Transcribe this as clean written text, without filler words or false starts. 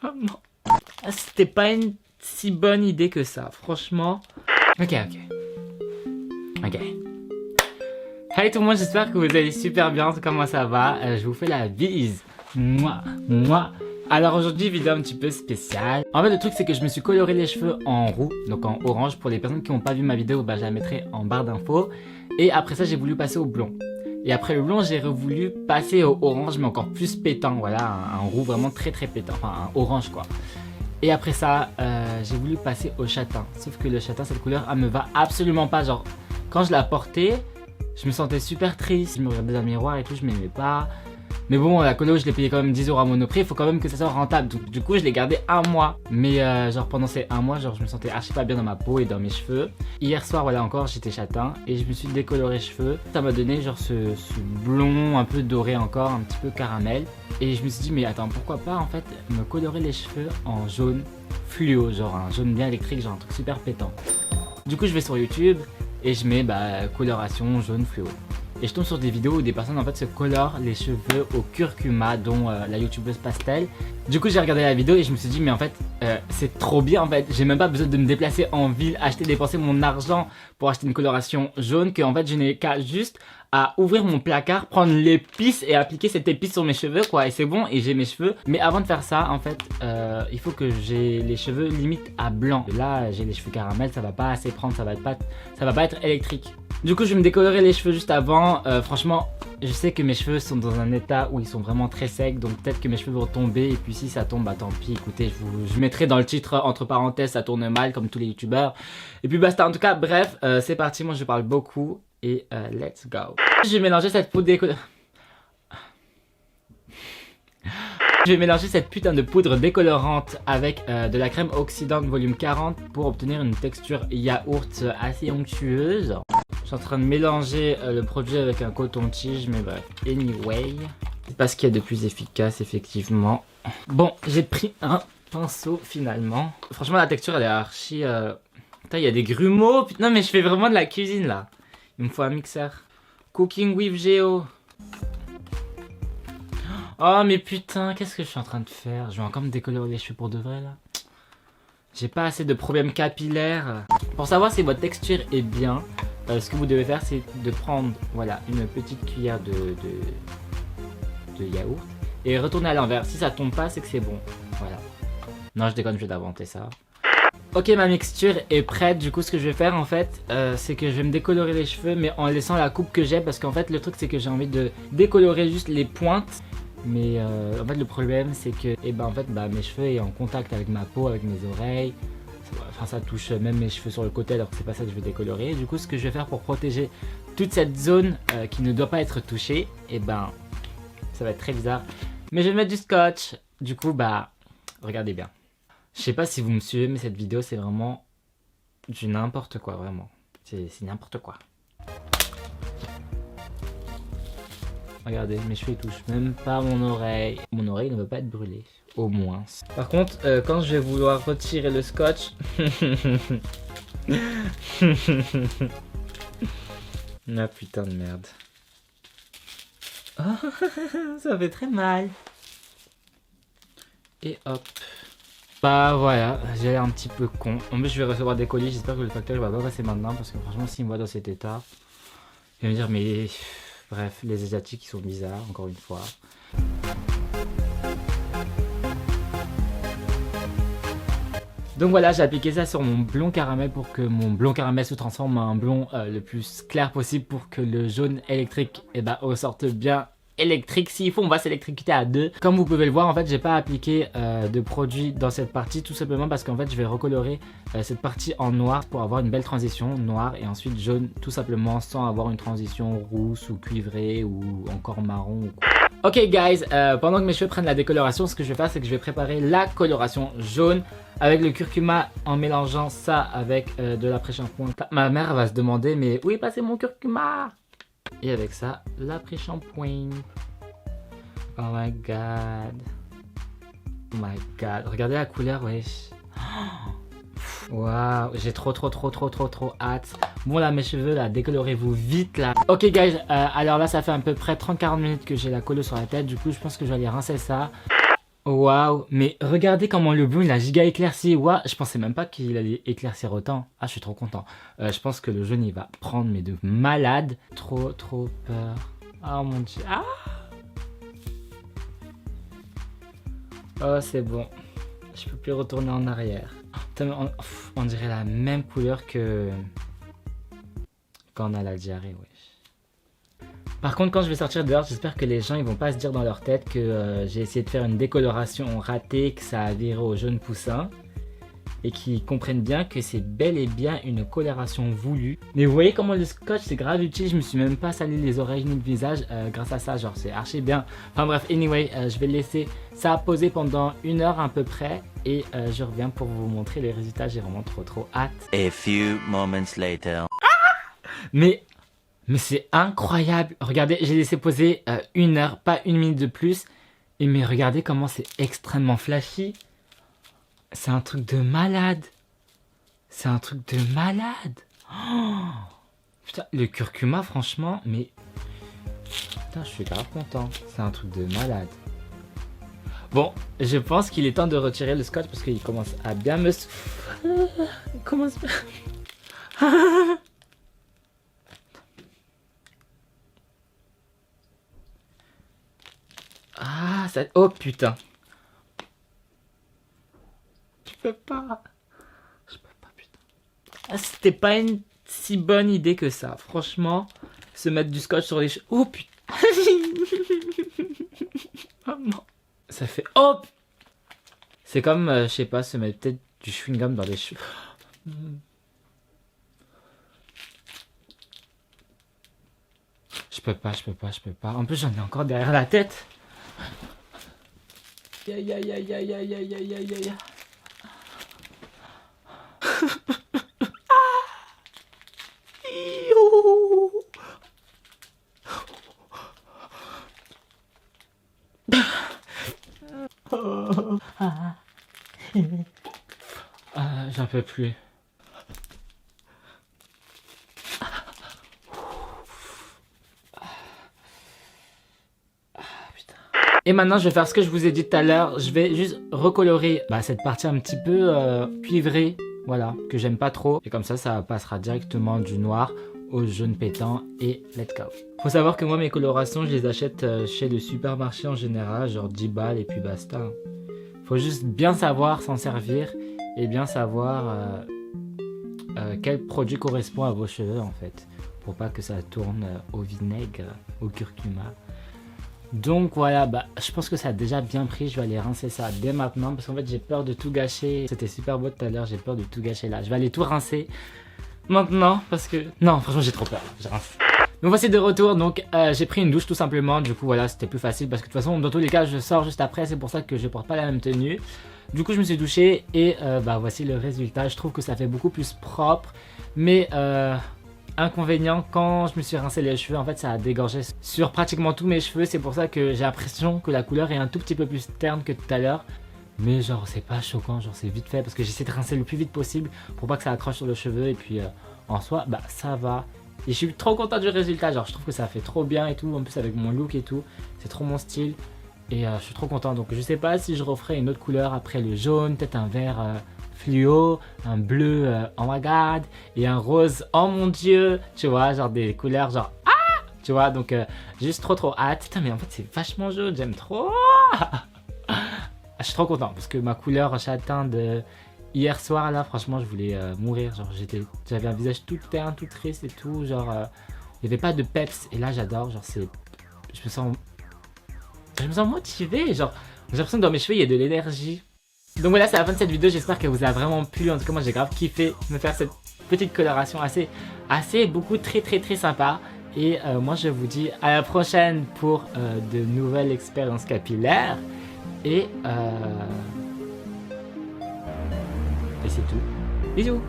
Oh non. C'était pas une si bonne idée que ça, franchement. Ok. Hey tout le monde, j'espère que vous allez super bien. Comment ça va? Je vous fais la bise. Moi. Alors aujourd'hui, vidéo un petit peu spéciale. En fait, le truc c'est que je me suis coloré les cheveux en roux, donc en orange. Pour les personnes qui n'ont pas vu ma vidéo, bah, je la mettrai en barre d'infos. Et après ça, j'ai voulu passer au blond. Et après le blond, j'ai voulu passer au orange, mais encore plus pétant. Voilà, un roux vraiment très pétant. Enfin, un orange quoi. Et après ça, j'ai voulu passer au châtain. Sauf que le châtain, cette couleur, elle me va absolument pas. Genre, quand je la portais, je me sentais super triste. Je me regardais dans le miroir et tout, je m'aimais pas. Mais bon, la colo, je l'ai payé quand même 10 € à Monoprix. Il faut quand même que ça soit rentable. Donc, du coup, je l'ai gardé un mois. Mais genre, pendant ces un mois, genre, je me sentais archi pas bien dans ma peau et dans mes cheveux. Hier soir, voilà, encore, j'étais châtain. Et je me suis décoloré les cheveux. Ça m'a donné genre ce blond un peu doré encore, un petit peu caramel. Et je me suis dit, mais attends, pourquoi pas en fait me colorer les cheveux en jaune fluo. Genre un jaune bien électrique, genre un truc super pétant. Du coup, je vais sur YouTube et je mets coloration jaune fluo. Et je tombe sur des vidéos où des personnes en fait se colorent les cheveux au curcuma, dont la youtubeuse Pastel. Du coup j'ai regardé la vidéo et je me suis dit mais en fait c'est trop bien en fait. J'ai même pas besoin de me déplacer en ville, dépenser mon argent pour acheter une coloration jaune, que en fait je n'ai qu'à juste à ouvrir mon placard, prendre l'épice et appliquer cette épice sur mes cheveux quoi, et c'est bon et j'ai mes cheveux. Mais avant de faire ça en fait il faut que j'ai les cheveux limite à blanc. Là j'ai les cheveux caramel, ça va pas assez prendre, ça va pas être électrique. Du coup je vais me décolorer les cheveux juste avant. Franchement je sais que mes cheveux sont dans un état où ils sont vraiment très secs, donc peut-être que mes cheveux vont tomber, et puis si ça tombe bah tant pis, écoutez, je mettrai dans le titre entre parenthèses ça tourne mal comme tous les youtubeurs. Et puis basta, en tout cas bref c'est parti, moi je parle beaucoup et let's go. Je vais mélanger cette poudre Je vais mélanger cette putain de poudre décolorante avec de la crème oxydante volume 40 pour obtenir une texture yaourt assez onctueuse. Je suis en train de mélanger le produit avec un coton-tige, mais bref, anyway. C'est pas ce qu'il y a de plus efficace, effectivement. Bon, j'ai pris un pinceau finalement. Franchement, la texture elle est archi... Putain, il y a des grumeaux. Non, mais je fais vraiment de la cuisine là. Il me faut un mixeur. Cooking with Geo. Oh mais putain, qu'est-ce que je suis en train de faire? Je vais encore me décolorer les cheveux pour de vrai là. J'ai pas assez de problèmes capillaires. Pour savoir si votre texture est bien, ce que vous devez faire c'est de prendre voilà, une petite cuillère de yaourt et retourner à l'envers. Si ça tombe pas c'est que c'est bon. Voilà. Non je déconne, je vais d'inventer ça. Ok, ma mixture est prête. Du coup ce que je vais faire en fait c'est que je vais me décolorer les cheveux, mais en laissant la coupe que j'ai, parce qu'en fait le truc c'est que j'ai envie de décolorer juste les pointes. Mais en fait le problème c'est que mes cheveux sont en contact avec ma peau, avec mes oreilles. Enfin ça touche même mes cheveux sur le côté, alors que c'est pas ça que je vais décolorer. Du coup ce que je vais faire pour protéger toute cette zone qui ne doit pas être touchée, ça va être très bizarre. Mais je vais mettre du scotch. Du coup regardez bien. Je sais pas si vous me suivez, mais cette vidéo c'est vraiment du n'importe quoi, vraiment. C'est n'importe quoi. Regardez, mes cheveux ils touchent même pas mon oreille. Mon oreille ne veut pas être brûlée, au moins. Par contre, quand je vais vouloir retirer le scotch... Ah putain de merde. Oh, ça fait très mal. Et hop. Bah voilà, j'ai l'air un petit peu con. En plus je vais recevoir des colis, j'espère que le facteur va pas passer maintenant, parce que franchement s'il me voit dans cet état, il va me dire mais... Bref, les asiatiques ils sont bizarres, encore une fois. Donc voilà, j'ai appliqué ça sur mon blond caramel pour que mon blond caramel se transforme en un blond le plus clair possible, pour que le jaune électrique ressorte bien électrique. S'il faut on va s'électrocuter à deux. Comme vous pouvez le voir en fait j'ai pas appliqué de produit dans cette partie, tout simplement parce qu'en fait je vais recolorer cette partie en noir pour avoir une belle transition noir et ensuite jaune, tout simplement, sans avoir une transition rousse ou cuivrée ou encore marron ou quoi. Ok guys, pendant que mes cheveux prennent la décoloration, ce que je vais faire c'est que je vais préparer la coloration jaune avec le curcuma, en mélangeant ça avec de l'après-shampoing. Ma mère va se demander mais où est passé mon curcuma? Et avec ça, l'après-shampoing. Oh my god. Oh my god. Regardez la couleur, wesh. Waouh, j'ai trop hâte. Bon là, mes cheveux là, décolorez-vous vite là. Ok guys, alors là ça fait à peu près 30-40 minutes que j'ai la colle sur la tête. Du coup je pense que je vais aller rincer ça. Waouh, mais regardez comment le bleu il a giga éclairci. Waouh, je pensais même pas qu'il allait éclaircir autant. Ah, je suis trop content. Je pense que le jaune il va prendre mais de malade. Trop peur. Oh mon dieu. Ah. Oh c'est bon. Je peux plus retourner en arrière. On dirait la même couleur que quand on a la diarrhée, wesh. Par contre, quand je vais sortir dehors, j'espère que les gens ils vont pas se dire dans leur tête que j'ai essayé de faire une décoloration ratée, que ça a viré au jaune poussin. Et qu'ils comprennent bien que c'est bel et bien une coloration voulue. Mais vous voyez comment le scotch c'est grave utile, je me suis même pas salé les oreilles ni le visage grâce à ça, genre c'est archi bien. Enfin bref, anyway, je vais laisser ça poser pendant 1 heure à peu près. Et je reviens pour vous montrer les résultats, j'ai vraiment trop hâte. A few moments later. Mais c'est incroyable. Regardez, j'ai laissé poser 1 heure, pas 1 minute de plus. Et mais regardez comment c'est extrêmement flashy. C'est un truc de malade. C'est un truc de malade. Oh, putain, le curcuma, franchement, mais... Putain, je suis grave content. C'est un truc de malade. Bon, je pense qu'il est temps de retirer le scotch parce qu'il commence à bien me... Il commence... Ah, ça... Oh, putain. Je peux pas, putain. Ah, c'était pas une si bonne idée que ça. Franchement, se mettre du scotch sur les cheveux. Oh putain. Maman. Ça fait... Oh. C'est comme, je sais pas, se mettre peut-être du chewing-gum dans les cheveux. Je peux pas. En plus, j'en ai encore derrière la tête. Aïe. J'en peux plus. Et maintenant, je vais faire ce que je vous ai dit tout à l'heure. Je vais juste recolorer cette partie un petit peu cuivrée, voilà, que j'aime pas trop. Et comme ça passera directement du noir au jaune pétant et let's go. Faut savoir que moi, mes colorations, je les achète chez le supermarché en général, genre 10 balles et puis basta. Faut juste bien savoir s'en servir et bien savoir quel produit correspond à vos cheveux en fait. Pour pas que ça tourne au vinaigre, au curcuma. Donc voilà, je pense que ça a déjà bien pris, je vais aller rincer ça dès maintenant parce qu'en fait j'ai peur de tout gâcher. C'était super beau tout à l'heure, j'ai peur de tout gâcher là. Je vais aller tout rincer maintenant parce que... Non, franchement j'ai trop peur, je rince. Donc voici de retour, donc j'ai pris une douche tout simplement, du coup voilà c'était plus facile parce que de toute façon dans tous les cas je sors juste après, c'est pour ça que je porte pas la même tenue. Du coup je me suis douché et voici le résultat, je trouve que ça fait beaucoup plus propre, mais... Inconvénient, quand je me suis rincé les cheveux, en fait ça a dégorgé sur pratiquement tous mes cheveux. C'est pour ça que j'ai l'impression que la couleur est un tout petit peu plus terne que tout à l'heure. Mais genre c'est pas choquant, genre c'est vite fait parce que j'essaie de rincer le plus vite possible pour pas que ça accroche sur le cheveu. Et puis en soi, ça va. Et je suis trop content du résultat, genre je trouve que ça fait trop bien et tout. En plus avec mon look et tout, c'est trop mon style. Et je suis trop content, donc je sais pas si je referai une autre couleur après le jaune, peut-être un vert... fluo, un bleu oh my god et un rose oh mon dieu, tu vois, genre des couleurs genre ah, tu vois, donc juste trop hâte. Putain mais en fait c'est vachement jaune, j'aime trop. Je suis trop content parce que ma couleur châtain de hier soir là, franchement je voulais mourir, genre j'avais un visage tout terne, tout triste et tout, genre il n'y avait pas de peps et là j'adore, genre c'est, je me sens motivé, genre j'ai l'impression que dans mes cheveux il y a de l'énergie. Donc voilà, c'est la fin de cette vidéo, j'espère que vous a vraiment plu. En tout cas moi j'ai grave kiffé me faire cette petite coloration assez beaucoup très sympa. Et moi je vous dis à la prochaine pour de nouvelles expériences capillaires. Et c'est tout. Bisous.